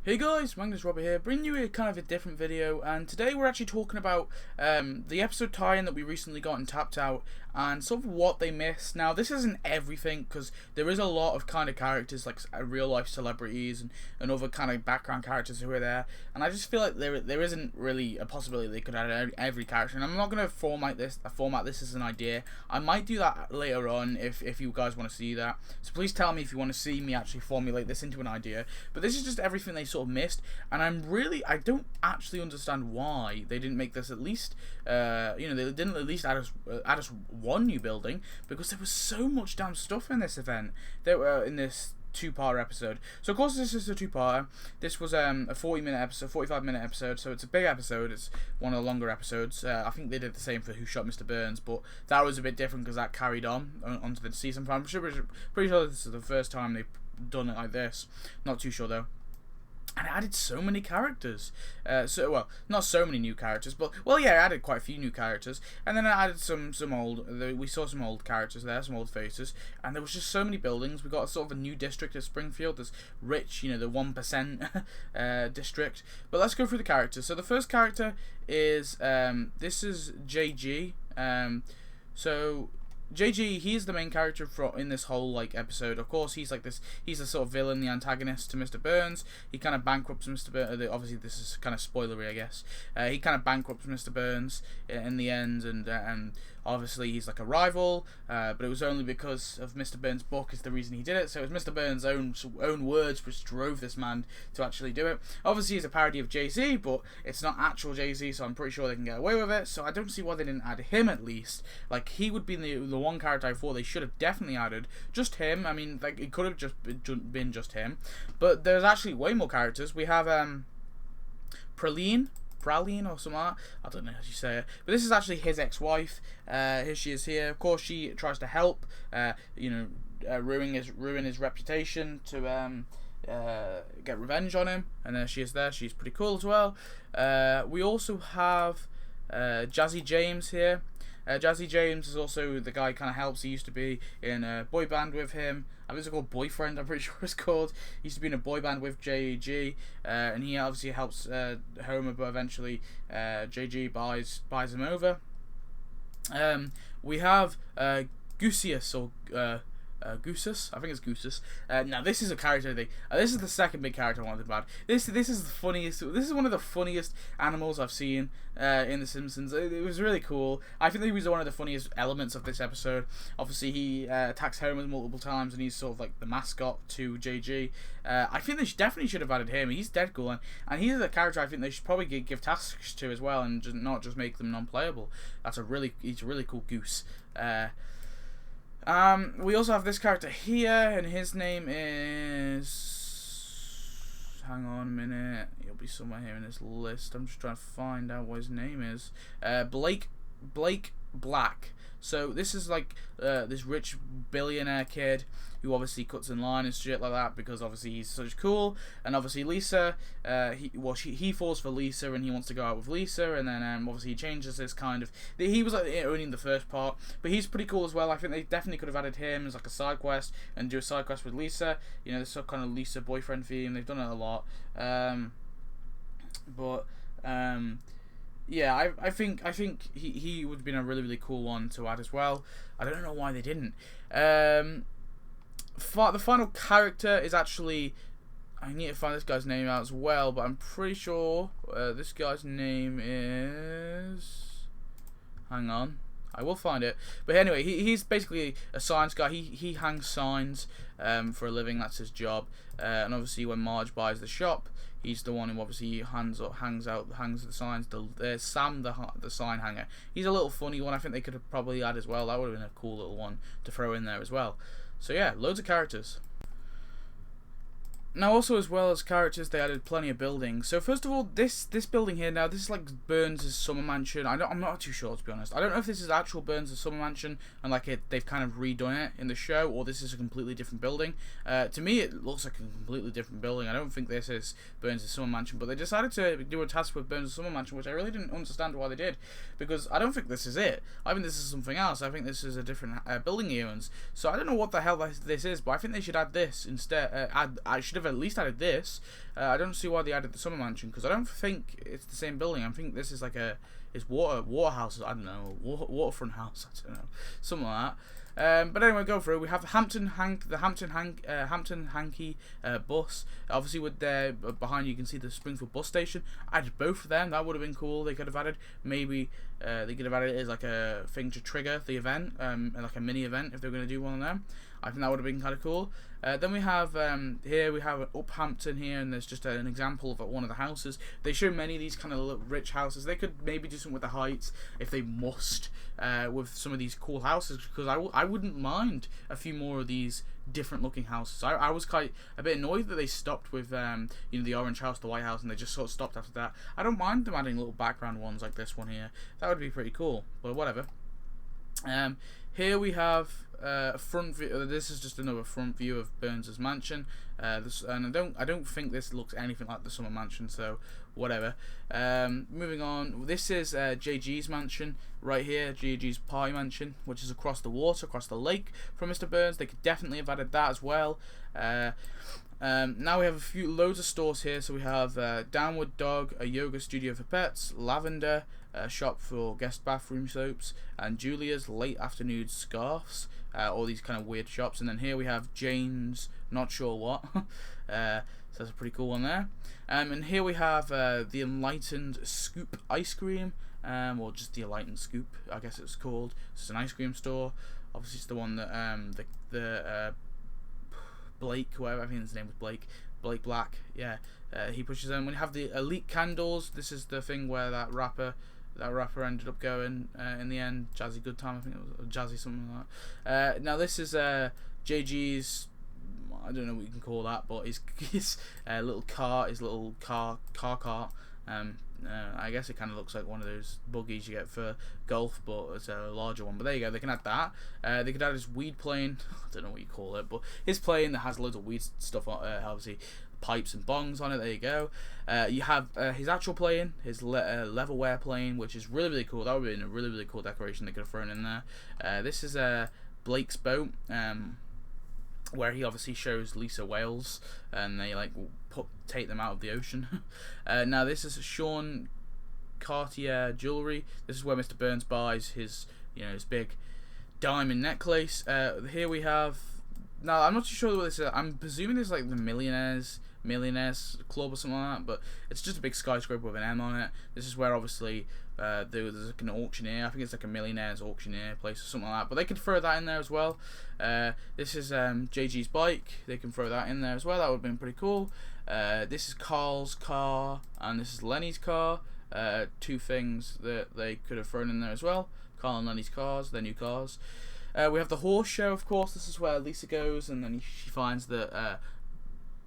Hey guys, Magnus here, bringing you a kind of a different video, and today we're actually talking about the episode tie-in that we recently got and tapped out, and sort of what they missed. Now, this isn't everything, because there is a lot of kind of characters, like real-life celebrities and other kind of background characters who are there, and I just feel like there isn't really a possibility they could add every character, and I'm not going to format this as an idea. I might do that later on if you guys want to see that, so please tell me if you want to see me actually formulate this into an idea, but this is just everything they sort of missed, and I don't actually understand why they didn't make this at least, they didn't at least add us one new building, because there was so much damn stuff in this event that were in this two-part episode. So of course this is a two-parter. This was a 45-minute episode, so it's a big episode. It's one of the longer episodes. I think they did the same for Who Shot Mr. Burns, but that was a bit different because that carried onto the season. I'm pretty sure this is the first time they've done it like this. Not too sure though. And it added so many characters. Well, not so many new characters, but it added quite a few new characters. And then it added some old. We saw some old characters there, some old faces, and there was just so many buildings. We got sort of a new district of Springfield. This rich, the 1% district. But let's go through the characters. So the first character is this is JG. So JG, he's the main character in this whole episode. Of course, he's he's the sort of villain, the antagonist to Mr. Burns. He kind of bankrupts Mr. Burns. Obviously, this is kind of spoilery, I guess. He kind of bankrupts Mr. Burns in the end, and obviously he's like a rival. But it was only because of Mr. Burns' book is the reason he did it. So it was Mr. Burns' own words which drove this man to actually do it. Obviously, it's a parody of Jay-Z, but it's not actual Jay-Z, so I'm pretty sure they can get away with it. So I don't see why they didn't add him at least. He would be the one character I thought they should have definitely added. Just him. I mean, it could have just been just him. But there's actually way more characters. We have Praline or something like that. I don't know how you say it. But this is actually his ex-wife. Here she is here. Of course, she tries to help, ruin his reputation to get revenge on him. And there she is there. She's pretty cool as well. We also have Jazzy James here. Jazzy James is also the guy who kind of helps. He used to be in a boy band with him. I think it's called Boyfriend, I'm pretty sure it's called. He used to be in a boy band with JG, and he obviously helps Homer, but eventually JG buys him over. We have Gusius, or Goosus, I think it's Goosus. Now this is a character thing. This is the second big character I wanted to add. This is the funniest. This is one of the funniest animals I've seen in The Simpsons. It was really cool. I think he was one of the funniest elements of this episode. Obviously, he attacks Homer multiple times, and he's sort of like the mascot to JG. I think they definitely should have added him. He's dead cool, and he's a character I think they should probably give tasks to as well, and not just make them non-playable. He's a really cool goose. We also have this character here, and his name is... Hang on a minute. He'll be somewhere here in this list. I'm just trying to find out what his name is. Blake Black. So this is this rich billionaire kid who obviously cuts in line and shit like that because obviously he's such cool. And obviously Lisa, he falls for Lisa and he wants to go out with Lisa, and then obviously he changes this kind of. He was only in the first part, but he's pretty cool as well. I think they definitely could have added him as a side quest and do a side quest with Lisa. This sort of kind of Lisa boyfriend theme. They've done it a lot, yeah, I think he would have been a really cool one to add as well. I don't know why they didn't. The final character is actually... I need to find this guy's name out as well, but I'm pretty sure this guy's name is... Hang on. I will find it. But anyway, he's basically a signs guy. He hangs signs for a living. That's his job. And obviously when Marge buys the shop, he's the one who obviously hangs the signs. There's Sam, the sign hanger. He's a little funny one. I think they could have probably added as well. That would have been a cool little one to throw in there as well. So yeah, loads of characters. Now also, as well as characters, they added plenty of buildings. So first of all, this building here, now this is like Burns' summer mansion. I'm not too sure, to be honest. I don't know if this is actual Burns' summer mansion and they've kind of redone it in the show, or this is a completely different building. To me, it looks like a completely different building. I don't think this is Burns' summer mansion, but they decided to do a task with Burns' summer mansion, which I really didn't understand why they did, because I don't think this is it. I think this is something else. I think this is a different building he owns. So I don't know what the hell this is, but I think they should add this instead. I should have have at least added this. I don't see why they added the summer mansion, because I don't think it's the same building. I think this is like it's water houses. I don't know, waterfront house. I don't know, something like that. But anyway, go through. We have the Hampton Hanky bus. Obviously, with there behind you can see the Springfield bus station. I added both of them. That would have been cool. They could have added, maybe they could have added it as like a thing to trigger the event, like a mini event if they're going to do one of them. I think that would have been kind of cool. Then we have here we have Uphampton here, and there's just an example of one of the houses. They show many of these kind of rich houses. They could maybe do something with the heights if they must, with some of these cool houses, because I wouldn't mind a few more of these different looking houses. I was quite a bit annoyed that they stopped with you know, the orange house, the white house, and they just sort of stopped after that. I don't mind them adding little background ones like this one here. That would be pretty cool, but whatever. Here we have a front view. This is just another front view of Burns's mansion. And I don't think this looks anything like the summer mansion, so whatever. Moving on, this is JG's mansion right here, JG's party mansion, which is across the water, across the lake from Mr. Burns. They could definitely have added that as well. Now we have loads of stores here. So we have Downward Dog, a yoga studio for pets, Lavender, a shop for guest bathroom soaps, and Julia's late afternoon scarves. All these kind of weird shops. And then here we have Jane's not sure what. So that's a pretty cool one there. And here we have the Enlightened Scoop ice cream, or just the Enlightened Scoop, I guess it's called. It's an ice cream store. Obviously it's the one that the Blake, whatever, I think his name was Blake Black, yeah, he pushes them. When you have the Elite Candles, this is the thing where that rapper ended up going in the end, Jazzy Goodtime, I think it was, or Jazzy something like that. Now this is JG's, I don't know what you can call that, but his little car, his little car cart. I guess it kind of looks like one of those buggies you get for golf, but it's a larger one. But there you go, they can add that. They could add his weed plane, I don't know what you call it, but his plane that has loads of weed stuff on, obviously pipes and bongs on it. There you go. You have his actual plane, his levelware plane, which is really, really cool. That would have been a really, really cool decoration they could have thrown in there. This is Blake's boat, where he obviously shows Lisa whales, and they like take them out of the ocean. Now this is Sean Cartier jewelry. This is where Mr. Burns buys his, you know, his big diamond necklace. Here we have. Now I'm not too sure what this is. I'm presuming it's like the Millionaires Club or something like that, but it's just a big skyscraper with an M on it. This is where obviously there's like an auctioneer. I think it's like a Millionaires auctioneer place or something like that, but they could throw that in there as well. This is JG's bike. They can throw that in there as well. That would have been pretty cool. This is Carl's car, and this is Lenny's car. Two things that they could have thrown in there as well. Carl and Lenny's cars, their new cars. We have the horse show, of course. This is where Lisa goes, and then she finds that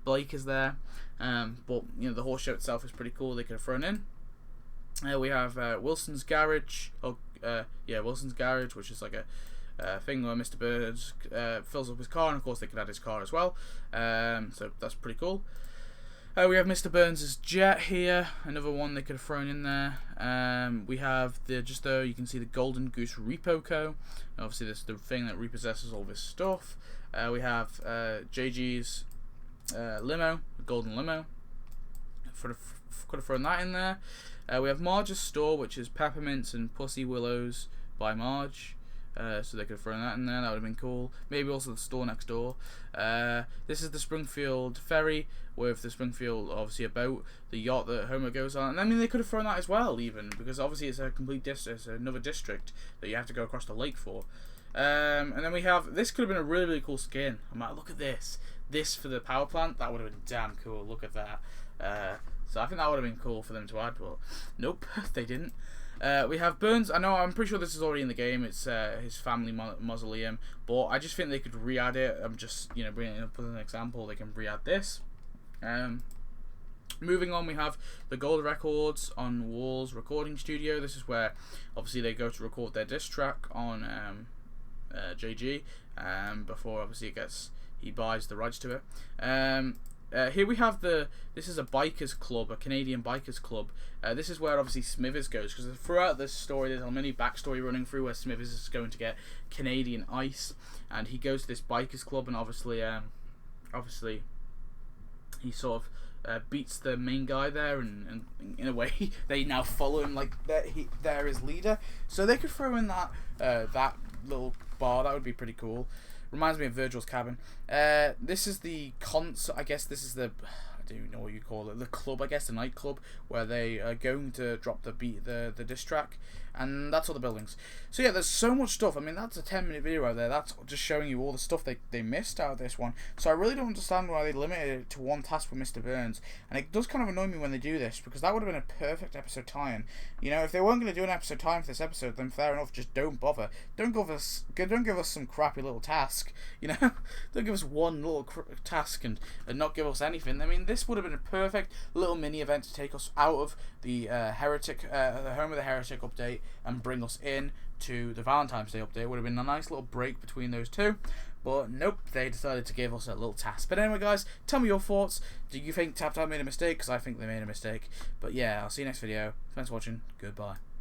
Blake is there. But you know, the horse show itself is pretty cool. They could have thrown in. We have Wilson's Garage. Wilson's Garage, which is like a thing where Mr. Burns fills up his car, and of course they could add his car as well. So that's pretty cool. We have Mr. Burns' jet here, another one they could have thrown in there. We have you can see the Golden Goose Repo Co. Obviously this is the thing that repossesses all this stuff. We have JG's limo, the golden limo. Could have thrown that in there. We have Marge's store, which is Peppermints and Pussy Willows by Marge. So they could have thrown that in there. That would have been cool. Maybe also the store next door. This is the Springfield ferry, with the Springfield, obviously a boat, the yacht that Homer goes on. And I mean, they could have thrown that as well, even, because obviously it's a complete it's another district that you have to go across the lake for. And then we have, this could have been a really, really cool skin. I'm like, look at this. This for the power plant, that would have been damn cool. Look at that. So I think that would have been cool for them to add, but nope, they didn't. We have Burns. I'm pretty sure this is already in the game. It's his family mausoleum, but I just think they could re-add it. I'm just, you know, bringing it up as an example. They can re-add this. Moving on, we have the Gold Records on Walls recording studio. This is where obviously they go to record their diss track on JG, before obviously he buys the rights to it. Here we have this is a bikers club, a Canadian bikers club. This is where obviously Smithers goes, because throughout this story there's a mini backstory running through where Smithers is going to get Canadian ice, and he goes to this bikers club, and obviously he sort of beats the main guy there, and in a way they now follow him like they're his leader. So they could throw in that that little bar. That would be pretty cool. Reminds me of Virgil's cabin. This is the concert. I guess this is the, I don't even know what you call it, the club, I guess, the nightclub, where they are going to drop the diss track, and that's all the buildings. So yeah, there's so much stuff. I mean, that's a 10-minute video right there. That's just showing you all the stuff they missed out of this one. So I really don't understand why they limited it to one task for Mr. Burns, and it does kind of annoy me when they do this, because that would have been a perfect episode tie-in. You know, if they weren't going to do an episode tie-in for this episode, then fair enough, just don't bother. Don't give us some crappy little task, you know? Don't give us one little task and not give us anything. I mean, this would have been a perfect little mini event to take us out of the the Home of the Heretic update and bring us in to the Valentine's Day update. It would have been a nice little break between those two, but nope, they decided to give us a little task. But anyway, guys, tell me your thoughts. Do you think TapTap made a mistake? Because I think they made a mistake. But yeah, I'll see you next video. Thanks for watching. Goodbye.